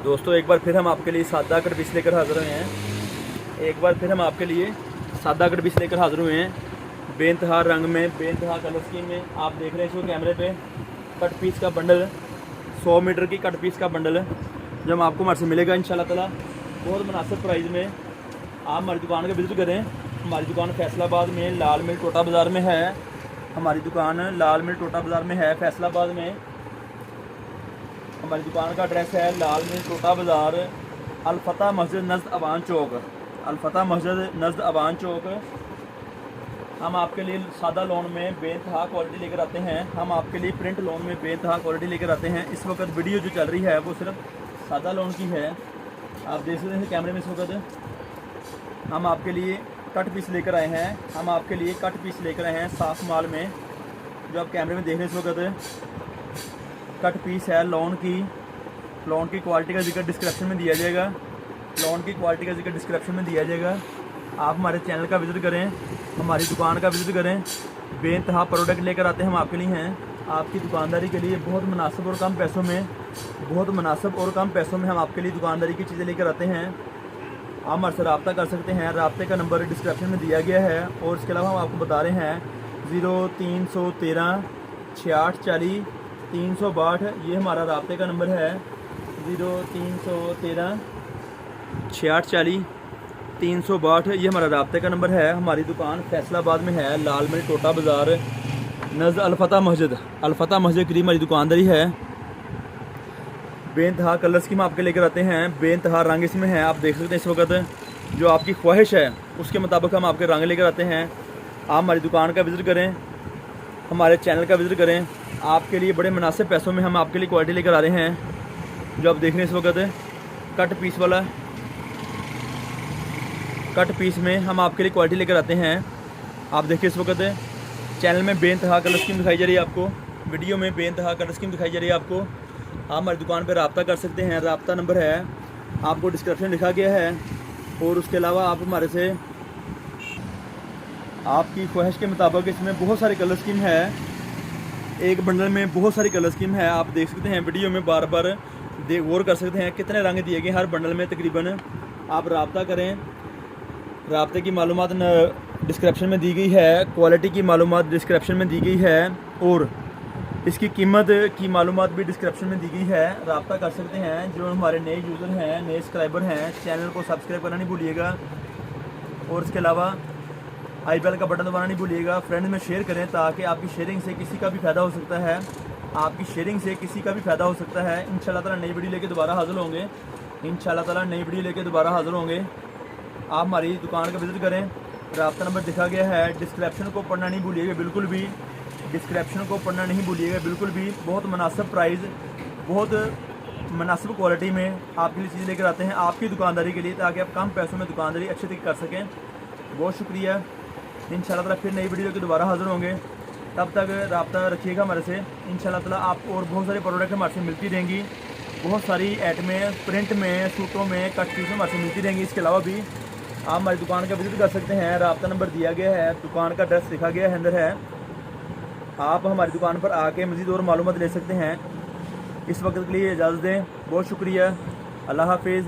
दोस्तों एक बार फिर हम आपके लिए सादा कट पीस लेकर हाजिर हुए हैं। एक बार फिर हम आपके लिए सादा कट पीस लेकर हाजिर हुए हैं। बेइंतहा रंग में, बेइंतहा कलर स्कीम में आप देख रहे हैं इसको कैमरे पे। कट पीस का बंडल 100 मीटर की कट पीस का बंडल जो हम आपको हमारे से मिलेगा इंशाल्लाह ताला बहुत मुनासिब प्राइस में। आप हमारी दुकान का विज़िट करें। हमारी दुकान फैसलाबाद में लाल मिल टोटा बाज़ार में है। हमारी दुकान लाल मिल टोटा बाज़ार में है फैसलाबाद में। हमारी दुकान का एड्रेस है लाल मिल टोटा बाज़ार, अलफता मस्जिद नज़द अवान चौक, अलफता मस्जिद नज़द अवान चौक। हम आपके लिए सादा लोन में बेइंतहा क्वालिटी लेकर आते हैं। हम आपके लिए प्रिंट लोन में बेइंतहा क्वालिटी लेकर आते हैं। इस वक्त वीडियो जो चल रही है वो सिर्फ सादा लोन की है। आप देख सकते हैं कैमरे में इस वक्त हम आपके लिए कट पीस लेकर आए हैं। हम आपके लिए कट पीस लेकर आए हैं साफ माल में, जो आप कैमरे में देख रहे हैं इस वक्त कट पीस है लोन की। लोन की क्वालिटी का जिक्र डिस्क्रिप्शन में दिया जाएगा। लोन की क्वालिटी का जिक्र डिस्क्रिप्शन में दिया जाएगा। आप हमारे चैनल का विज़िट करें, हमारी दुकान का विज़िट करें। बेइंतहा प्रोडक्ट लेकर आते हैं हम आपके लिए हैं। आपकी दुकानदारी के लिए बहुत मुनासिब और कम पैसों में, बहुत मुनासिब और कम पैसों में हम आपके लिए दुकानदारी की चीज़ें लेकर आते हैं। आप हमारे से रब्ता कर सकते हैं। रब्ते का नंबर डिस्क्रिप्शन में दिया गया है। और इसके अलावा हम आपको बता रहे हैं 0313 6640 362 ये हमारा रब्ते का नंबर है। 0313 6640 362 ये हमारा रब्ते का नंबर है। हमारी दुकान फैसलाबाद में है लाल मिल टोटा बाज़ार नज़द अलफता मस्जिद, अलफता मस्जिद करीब हमारी दुकानदारी है। बेइंतहा कलर स्कीम आपके लेकर आते हैं। बेइंतहा रंग इसमें है, आप देख सकते हैं इस वक्त जो आपकी ख्वाहिश है उसके मुताबिक हम आपके रंग लेकर आते हैं। आप हमारी दुकान का विज़िट करें, हमारे चैनल का विज़िट करें। आपके लिए बड़े मुनासिब पैसों में हम आपके लिए क्वालिटी लेकर आ रहे हैं। जो आप देख रहे हैं इस वक्त कट पीस वाला, कट पीस में हम आपके लिए क्वालिटी लेकर आते हैं। आप देखिए इस वक्त चैनल में बेइंतहा कलर स्कीम दिखाई जा रही है आपको, वीडियो में बेइंतहा कलर स्कीम दिखाई जा रही है आपको। आप हमारी दुकान पर रब्ता कर सकते हैं। रब्ता नंबर है आपको डिस्क्रिप्शन लिखा गया है। और उसके अलावा आप हमारे से आपकी ख्वाहिश के मुताबिक इसमें बहुत सारी कलर स्कीम है। एक बंडल में बहुत सारी कलर स्कीम है। आप देख सकते हैं वीडियो में बार बार गौर कर सकते हैं कितने रंग दिए गए हर बंडल में तकरीबन। आप रब्ता करें। रब्ते की मालूमात डिस्क्रिप्शन में दी गई है, क्वालिटी की मालूमात डिस्क्रिप्शन में दी गई है और इसकी कीमत की मालूमात भी डिस्क्रिप्शन में दी गई है। रब्ता कर सकते हैं। जो हमारे नए यूज़र हैं, नए सब्सक्राइबर हैं, चैनल को सब्सक्राइब करना नहीं भूलिएगा। और इसके अलावा आई बेल का बटन दबाना नहीं भूलिएगा। फ्रेंड्स में शेयर करें ताकि आपकी शेयरिंग से किसी का भी फ़ायदा हो सकता है। आपकी शेयरिंग से किसी का भी फ़ायदा हो सकता है। इंशाल्लाह ताला नई वीडियो लेके दोबारा हाज़िर होंगे। इंशाल्लाह ताला नई वीडियो लेके दोबारा हाज़िर होंगे। आप हमारी दुकान का विज़िट करें। रब्ता नंबर दिखा गया है। डिस्क्रिप्शन को पढ़ना नहीं भूलिएगा बिल्कुल भी। डिस्क्रिप्शन को पढ़ना नहीं भूलिएगा बिल्कुल भी। बहुत मुनासिब प्राइस, बहुत मुनासिब क्वालिटी में आपके लिए चीज़ें लेकर आते हैं आपकी दुकानदारी के लिए, ताकि आप कम पैसों में दुकानदारी अच्छे तरीके कर सकें। बहुत शुक्रिया। इंशाल्लाह ताला फिर नई वीडियो के दोबारा हाज़िर होंगे। तब तक रब्ता रखिएगा हमारे से। इंशाल्लाह ताला आपको और बहुत सारे प्रोडक्ट हमारे से मिलती रहेंगी। बहुत सारी आइटमें प्रिंट में, सूटों में, कट पीस में हमारे से मिलती रहेंगी। इसके अलावा भी आप हमारी दुकान का विज़िट कर सकते हैं। रब्ता नंबर दिया गया है, दुकान का एड्रेस लिखा गया है अंदर है। आप हमारी दुकान पर आके मज़ीद और मालूमात ले सकते हैं। इस वक्त के लिए इजाज़त दें। बहुत शुक्रिया। अल्लाह हाफिज़।